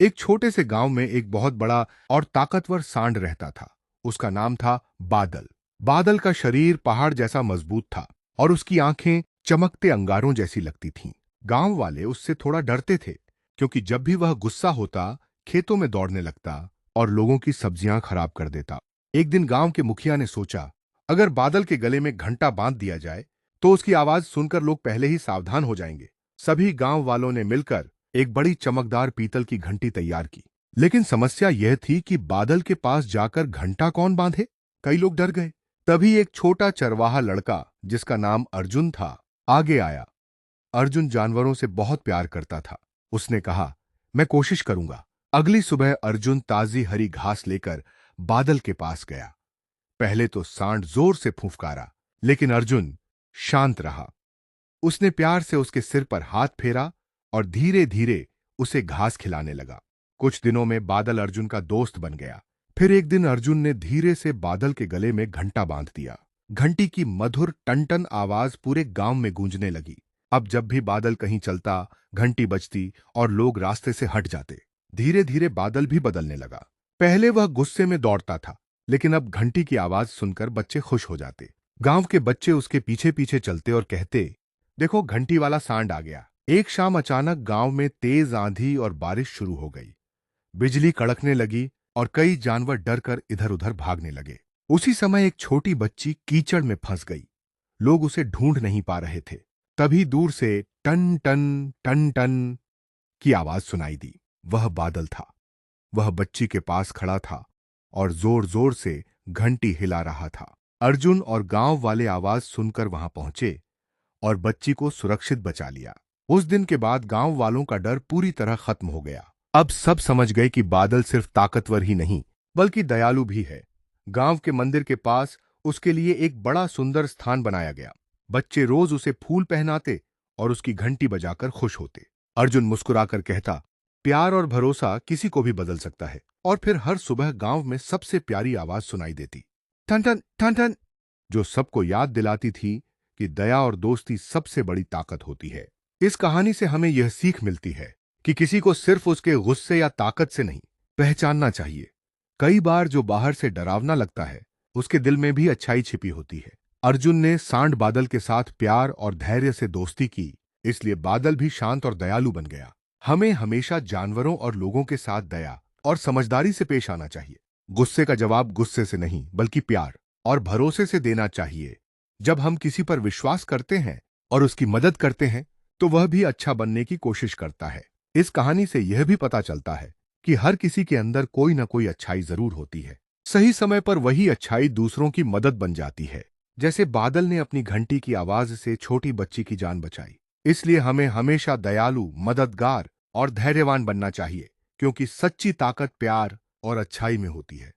एक छोटे से गांव में एक बहुत बड़ा और ताकतवर सांड रहता था। उसका नाम था बादल। बादल का शरीर पहाड़ जैसा मजबूत था और उसकी आंखें चमकते अंगारों जैसी लगती थीं। गांव वाले उससे थोड़ा डरते थे, क्योंकि जब भी वह गुस्सा होता, खेतों में दौड़ने लगता और लोगों की सब्जियां खराब कर देता। एक दिन गांव के मुखिया ने सोचा, अगर बादल के गले में घंटा बांध दिया जाए तो उसकी आवाज सुनकर लोग पहले ही सावधान हो जाएंगे। सभी गांव वालों ने मिलकर एक बड़ी चमकदार पीतल की घंटी तैयार की। लेकिन समस्या यह थी कि बादल के पास जाकर घंटा कौन बांधे। कई लोग डर गए। तभी एक छोटा चरवाहा लड़का, जिसका नाम अर्जुन था, आगे आया। अर्जुन जानवरों से बहुत प्यार करता था। उसने कहा, मैं कोशिश करूंगा। अगली सुबह अर्जुन ताजी हरी घास लेकर बादल के पास गया। पहले तो सांड जोर से फुफकारा, लेकिन अर्जुन शांत रहा। उसने प्यार से उसके सिर पर हाथ फेरा और धीरे धीरे उसे घास खिलाने लगा। कुछ दिनों में बादल अर्जुन का दोस्त बन गया। फिर एक दिन अर्जुन ने धीरे से बादल के गले में घंटा बांध दिया। घंटी की मधुर टन-टन आवाज पूरे गांव में गूंजने लगी। अब जब भी बादल कहीं चलता, घंटी बजती और लोग रास्ते से हट जाते। धीरे धीरे बादल भी बदलने लगा। पहले वह गुस्से में दौड़ता था, लेकिन अब घंटी की आवाज सुनकर बच्चे खुश हो जाते। गांव के बच्चे उसके पीछे पीछे चलते और कहते, देखो, घंटी वाला सांड आ गया। एक शाम अचानक गांव में तेज आंधी और बारिश शुरू हो गई। बिजली कड़कने लगी और कई जानवर डरकर इधर-उधर भागने लगे। उसी समय एक छोटी बच्ची कीचड़ में फंस गई। लोग उसे ढूंढ नहीं पा रहे थे। तभी दूर से टन टन टन टन की आवाज सुनाई दी। वह बादल था। वह बच्ची के पास खड़ा था और जोर जोर से घंटी हिला रहा था। अर्जुन और गांव वाले आवाज सुनकर वहां पहुंचे और बच्ची को सुरक्षित बचा लिया। उस दिन के बाद गांव वालों का डर पूरी तरह खत्म हो गया। अब सब समझ गए कि बादल सिर्फ ताकतवर ही नहीं, बल्कि दयालु भी है। गांव के मंदिर के पास उसके लिए एक बड़ा सुंदर स्थान बनाया गया। बच्चे रोज उसे फूल पहनाते और उसकी घंटी बजाकर खुश होते। अर्जुन मुस्कुराकर कहता, प्यार और भरोसा किसी को भी बदल सकता है। और फिर हर सुबह गांव में सबसे प्यारी आवाज सुनाई देती, ठन ठन ठन ठन, जो सबको याद दिलाती थी कि दया और दोस्ती सबसे बड़ी ताकत होती है। इस कहानी से हमें यह सीख मिलती है कि किसी को सिर्फ उसके गुस्से या ताकत से नहीं पहचानना चाहिए। कई बार जो बाहर से डरावना लगता है, उसके दिल में भी अच्छाई छिपी होती है। अर्जुन ने सांड बादल के साथ प्यार और धैर्य से दोस्ती की, इसलिए बादल भी शांत और दयालु बन गया। हमें हमेशा जानवरों और लोगों के साथ दया और समझदारी से पेश आना चाहिए। गुस्से का जवाब गुस्से से नहीं, बल्कि प्यार और भरोसे से देना चाहिए। जब हम किसी पर विश्वास करते हैं और उसकी मदद करते हैं, तो वह भी अच्छा बनने की कोशिश करता है। इस कहानी से यह भी पता चलता है कि हर किसी के अंदर कोई ना कोई अच्छाई जरूर होती है। सही समय पर वही अच्छाई दूसरों की मदद बन जाती है। जैसे बादल ने अपनी घंटी की आवाज से छोटी बच्ची की जान बचाई। इसलिए हमें हमेशा दयालु, मददगार और धैर्यवान बनना चाहिए, क्योंकि सच्ची ताकत प्यार और अच्छाई में होती है।